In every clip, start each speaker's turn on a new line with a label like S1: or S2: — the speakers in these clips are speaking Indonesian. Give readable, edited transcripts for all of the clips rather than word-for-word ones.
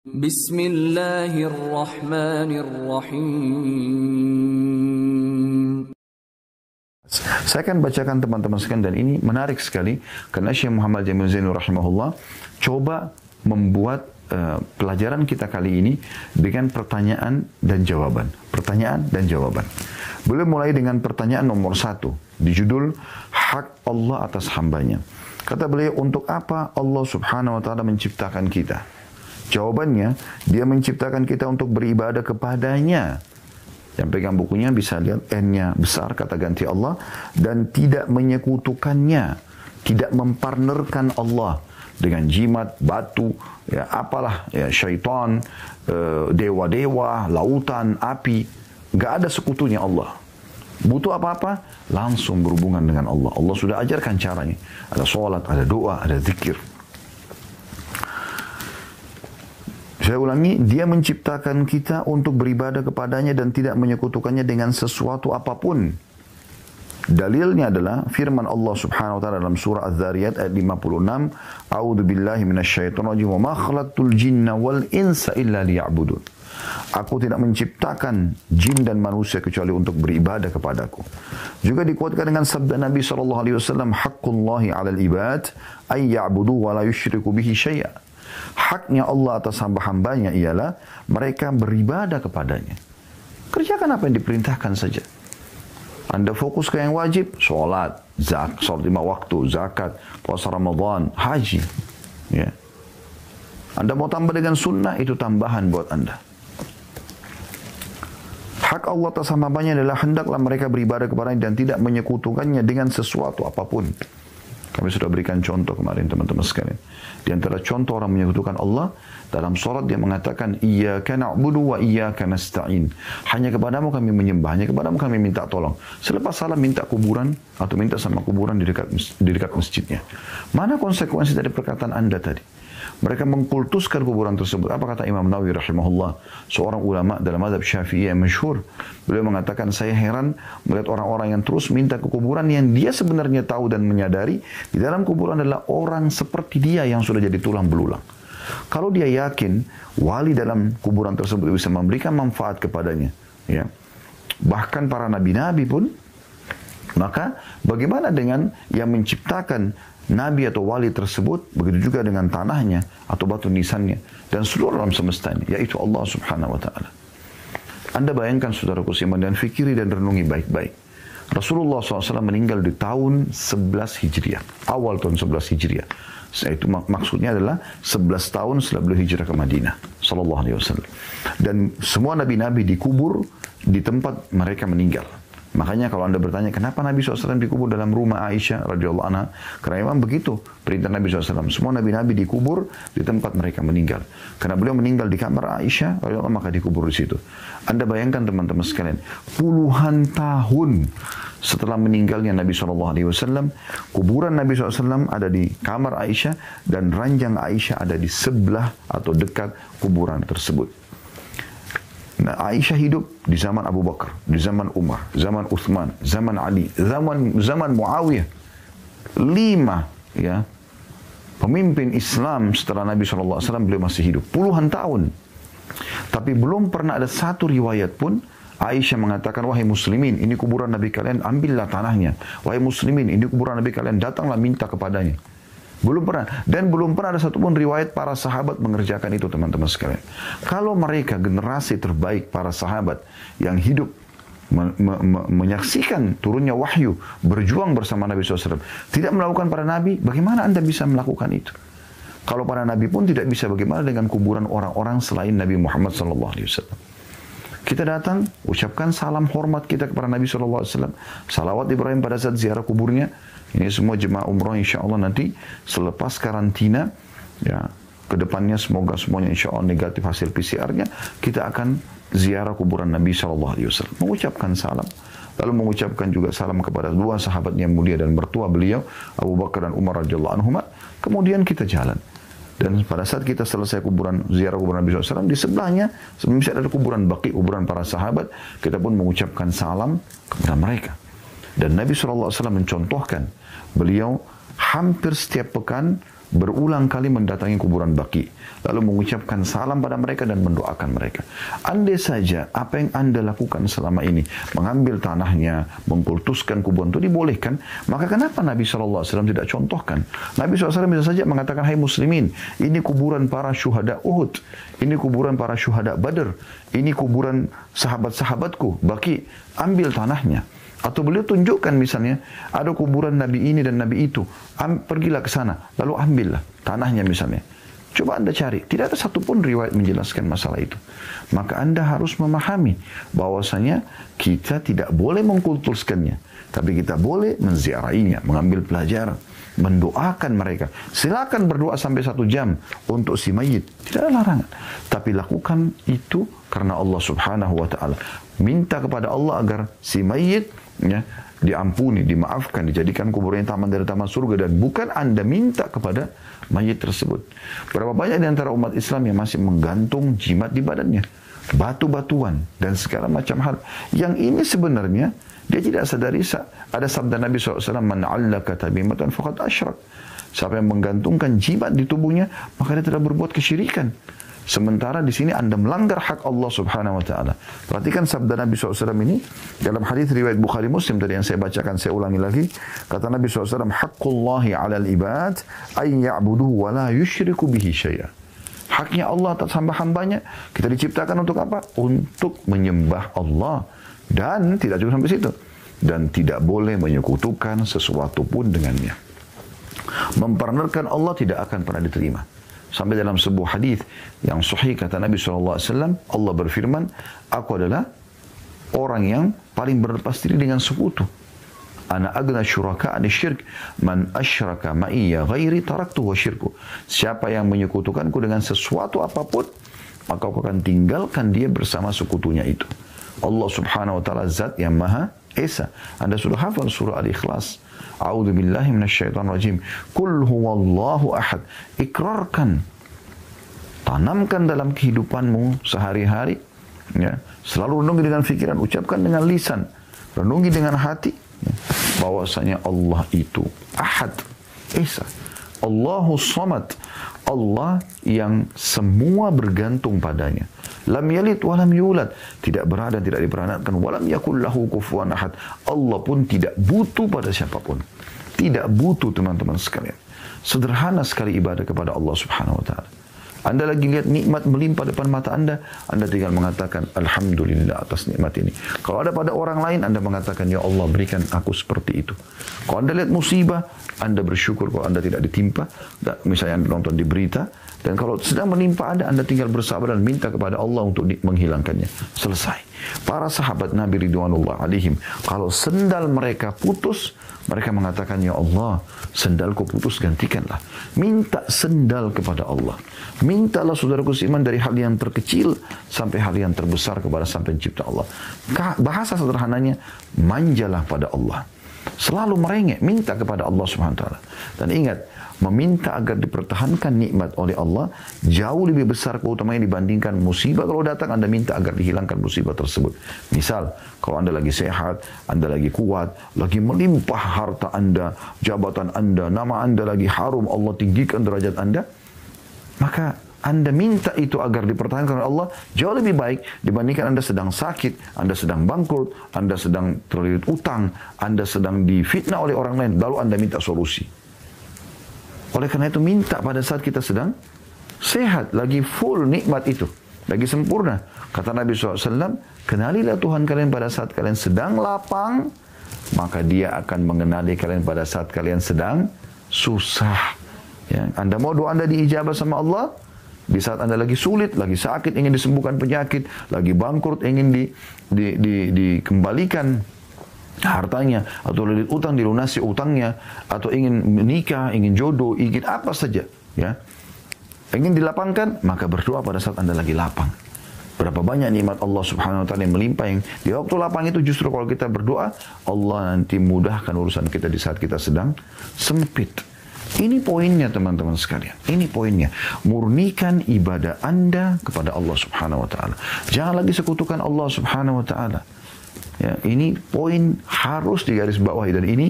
S1: Bismillahirrahmanirrahim. Saya akan bacakan teman-teman sekalian, dan ini menarik sekali karena Syekh Muhammad Jamil Zainul rahimahullah coba membuat pelajaran kita kali ini dengan pertanyaan dan jawaban. Pertanyaan dan jawaban. Beliau mulai dengan pertanyaan nomor 1 di judul Hak Allah atas hambanya. Kata beliau, untuk apa Allah subhanahu wa ta'ala menciptakan kita? Jawabannya, dia menciptakan kita untuk beribadah kepadanya. Yang pegang bukunya bisa lihat N-nya besar, kata ganti Allah, dan tidak menyekutukannya, tidak mempartnerkan Allah dengan jimat, batu, ya apalah, ya syaitan, dewa-dewa, lautan, api. Gak ada sekutunya Allah. Butuh apa-apa, langsung berhubungan dengan Allah. Allah sudah ajarkan caranya. Ada sholat, ada doa, ada zikir. Saya ulangi, dia menciptakan kita untuk beribadah kepadanya dan tidak menyekutukannya dengan sesuatu apapun. Dalilnya adalah firman Allah subhanahu wa ta'ala dalam surah Az-Zariyat ayat 56. A'udhu billahi minasyaitonir rajim wa ma khalaqtul jinna wal insa illa liya'budun. Aku tidak menciptakan jin dan manusia kecuali untuk beribadah kepadaku. Juga dikuatkan dengan sabda Nabi SAW, Haqqullahi 'alal ibad ay ya'budu wa la yusyriku bihi syai'a. Haknya Allah atas hamba-hambanya ialah mereka beribadah kepadanya. Kerjakan apa yang diperintahkan saja. Anda fokus ke yang wajib, sholat, sholat 5 waktu, zakat, puasa Ramadan, haji. Ya. Anda mau tambah dengan sunnah, itu tambahan buat Anda. Hak Allah atas hambanya adalah hendaklah mereka beribadah kepadanya dan tidak menyekutukannya dengan sesuatu apapun. Kami sudah berikan contoh kemarin teman-teman sekalian. Di antara contoh orang menyekutukan Allah, dalam sholat dia mengatakan, Iyyaka na'budu wa iyyaka nasta'in. Hanya kepadamu kami menyembah, hanya kepadamu kami minta tolong. Selepas salam minta kuburan atau minta sama kuburan di dekat masjidnya. Mana konsekuensi dari perkataan Anda tadi? Mereka mengkultuskan kuburan tersebut. Apa kata Imam Nawawi rahimahullah, seorang ulama dalam mazhab Syafi'i yang masyhur. Beliau mengatakan, saya heran melihat orang-orang yang terus minta ke kuburan yang dia sebenarnya tahu dan menyadari di dalam kuburan adalah orang seperti dia yang sudah jadi tulang belulang. Kalau dia yakin wali dalam kuburan tersebut bisa memberikan manfaat kepadanya, ya, bahkan para nabi-nabi pun, maka bagaimana dengan yang menciptakan nabi atau wali tersebut, begitu juga dengan tanahnya atau batu nisannya dan seluruh alam semesta ini, yaitu Allah subhanahu wa ta'ala. Anda bayangkan saudaraku seiman dan fikiri dan renungi baik-baik. Rasulullah SAW meninggal di tahun 11 Hijriah, awal tahun 11 Hijriah. Itu maksudnya adalah 11 tahun setelah beliau hijrah ke Madinah sallallahu alaihi wasallam. Dan semua nabi-nabi dikubur di tempat mereka meninggal. Makanya kalau Anda bertanya, kenapa Nabi SAW dikubur dalam rumah Aisyah radhiyallahu anha? Karena memang begitu perintah Nabi SAW. Semua nabi-nabi dikubur di tempat mereka meninggal. Karena beliau meninggal di kamar Aisyah radhiyallahu anha, maka dikubur di situ. Anda bayangkan teman-teman sekalian, puluhan tahun setelah meninggalnya Nabi SAW, kuburan Nabi SAW ada di kamar Aisyah dan ranjang Aisyah ada di sebelah atau dekat kuburan tersebut. Nah, Aisyah hidup di zaman Abu Bakar, di zaman Umar, zaman Uthman, zaman Ali, zaman Muawiyah. 5 ya pemimpin Islam setelah Nabi SAW, beliau masih hidup. Puluhan tahun. Tapi belum pernah ada satu riwayat pun Aisyah mengatakan, wahai muslimin, ini kuburan Nabi kalian, ambillah tanahnya. Wahai muslimin, ini kuburan Nabi kalian, datanglah minta kepadanya. Belum pernah. Dan belum pernah ada satupun riwayat para sahabat mengerjakan itu, teman-teman sekalian. Kalau mereka generasi terbaik para sahabat yang hidup menyaksikan turunnya wahyu, berjuang bersama Nabi SAW, tidak melakukan para nabi, bagaimana Anda bisa melakukan itu? Kalau para nabi pun tidak bisa, bagaimana dengan kuburan orang-orang selain Nabi Muhammad SAW? Kita datang, ucapkan salam hormat kita kepada Nabi SAW. Salawat Ibrahim pada saat ziarah kuburnya. Ini semua jemaah umrah insya Allah nanti selepas karantina, ya, kedepannya semoga semuanya insya Allah negatif hasil PCR-nya, kita akan ziarah kuburan Nabi SAW. Mengucapkan salam. Lalu mengucapkan juga salam kepada dua sahabatnya yang mulia dan mertua beliau, Abu Bakar dan Umar radhiyallahu anhuma. Kemudian kita jalan. Dan pada saat kita selesai ziarah kuburan Nabi SAW, di sebelahnya, misalnya ada kuburan Baqi, kuburan para sahabat, kita pun mengucapkan salam kepada mereka. Dan Nabi SAW mencontohkan, beliau hampir setiap pekan berulang kali mendatangi kuburan Baqi, lalu mengucapkan salam pada mereka dan mendoakan mereka. Andai saja apa yang Anda lakukan selama ini, mengambil tanahnya, mengkultuskan kuburan itu dibolehkan, maka kenapa Nabi SAW tidak contohkan? Nabi SAW bisa saja mengatakan, hai muslimin, ini kuburan para syuhada Uhud, ini kuburan para syuhada Badr, ini kuburan sahabat-sahabatku, Baqi, ambil tanahnya. Atau beliau tunjukkan misalnya, ada kuburan Nabi ini dan Nabi itu, pergilah ke sana, lalu ambillah tanahnya misalnya. Coba Anda cari, tidak ada satupun riwayat menjelaskan masalah itu. Maka Anda harus memahami bahwasanya kita tidak boleh mengkultuskannya, tapi kita boleh menziarahinya, mengambil pelajaran, mendoakan mereka. Silakan berdoa sampai 1 jam untuk si mayit, tidak ada larangan. Tapi lakukan itu karena Allah Subhanahu wa taala. Minta kepada Allah agar si mayit diampuni, dimaafkan, dijadikan kuburnya taman dari taman surga, dan bukan Anda minta kepada mayit tersebut. Berapa banyak di antara umat Islam yang masih menggantung jimat di badannya, batu-batuan dan segala macam hal. Yang ini sebenarnya dia tidak sadari. Ada sabda Nabi SAW, man 'allaka tamimatan faqad asyrak. Siapa yang menggantungkan jimat di tubuhnya, maka dia telah berbuat kesyirikan. Sementara di sini Anda melanggar hak Allah Subhanahu wa taala. Perhatikan sabda Nabi SAW ini dalam hadis riwayat Bukhari Muslim tadi yang saya bacakan, saya ulangi lagi. Kata Nabi SAW, haqqullahi 'alal ibad ay ya'buduhu wa la yusyriku bihi syai'a. Haknya Allah atas hamba-hambanya, kita diciptakan untuk apa? Untuk menyembah Allah, dan tidak cukup sampai situ, dan tidak boleh menyekutukan sesuatu pun dengannya. Mempartnerkan Allah tidak akan pernah diterima. Sampai dalam sebuah hadis yang sahih kata Nabi SAW, Allah berfirman, aku adalah orang yang paling berlepas diri dengan sekutu. Ana agna syuraka ani syirk, man asyraka ma'iyya ghairi taraktu wa syirku. Siapa yang menyekutukanku dengan sesuatu apapun, maka aku akan tinggalkan dia bersama sekutunya itu. Allah Subhanahu wa taala zat yang Maha Esa. Anda sudah hafal surah Al-Ikhlas. A'udzu billahi minasyaitonir rajim. Qul huwallahu ahad. Ikrarkan, tanamkan dalam kehidupanmu sehari-hari, ya. Selalu renungi dengan pikiran, ucapkan dengan lisan, renungi dengan hati, ya, bahwasanya Allah itu Ahad, Esa. Allahu Samad, Allah yang semua bergantung padanya. Lam yalid walam yulad, tidak berada, tidak diperanatkan. Walam yakul lahu kufuwan ahad. Allah pun tidak butuh pada siapapun. Tidak butuh, teman-teman sekalian. Sederhana sekali ibadah kepada Allah Subhanahu wa taala. Anda lagi lihat nikmat melimpah depan mata Anda tinggal mengatakan alhamdulillah atas nikmat ini. Kalau ada pada orang lain, Anda mengatakan ya Allah berikan aku seperti itu. Kalau Anda lihat musibah, Anda bersyukur. Kalau Anda tidak ditimpa, misalnya Anda nonton di berita, dan kalau sedang menimpa Anda tinggal bersabar dan minta kepada Allah untuk menghilangkannya. Selesai. Para sahabat Nabi ridwanullah alaihim, kalau sendal mereka putus, mereka mengatakan, ya Allah, sendalku putus, gantikanlah. Minta sendal kepada Allah. Mintalah saudaraku seiman dari hal yang terkecil sampai hal yang terbesar kepada Sang Pencipta Allah. Bahasa sederhananya, manjalah pada Allah. Selalu merengek, minta kepada Allah Subhanahu wa taala. Dan ingat, meminta agar dipertahankan nikmat oleh Allah jauh lebih besar keutamaannya dibandingkan musibah. Kalau datang, Anda minta agar dihilangkan musibah tersebut. Misal, kalau Anda lagi sehat, Anda lagi kuat, lagi melimpah harta Anda, jabatan Anda, nama Anda lagi harum, Allah tinggikan derajat Anda, maka Anda minta itu agar dipertahankan oleh Allah jauh lebih baik dibandingkan Anda sedang sakit, Anda sedang bangkrut, Anda sedang terlilit utang, Anda sedang difitnah oleh orang lain, lalu Anda minta solusi. Oleh karena itu, minta pada saat kita sedang sehat, lagi full nikmat itu, lagi sempurna. Kata Nabi SAW, kenalilah Tuhan kalian pada saat kalian sedang lapang, maka dia akan mengenali kalian pada saat kalian sedang susah. Ya, Anda mau doa Anda diijabah sama Allah, di saat Anda lagi sulit, lagi sakit, ingin disembuhkan penyakit, lagi bangkrut, ingin dikembalikan hartanya, atau lilit utang, dilunasi utangnya, atau ingin menikah, ingin jodoh, ingin apa saja, ya, ingin dilapangkan, maka berdoa pada saat Anda lagi lapang. Berapa banyak nikmat Allah Subhanahu wa taala yang melimpah, yang di waktu lapang itu justru kalau kita berdoa, Allah nanti mudahkan urusan kita di saat kita sedang sempit. Ini poinnya, teman-teman sekalian. Ini poinnya. Murnikan ibadah Anda kepada Allah Subhanahu wa taala. Jangan lagi sekutukan Allah Subhanahu wa taala. Ya, ini poin harus digarisbawahi, dan ini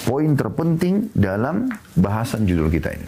S1: poin terpenting dalam bahasan judul kita ini.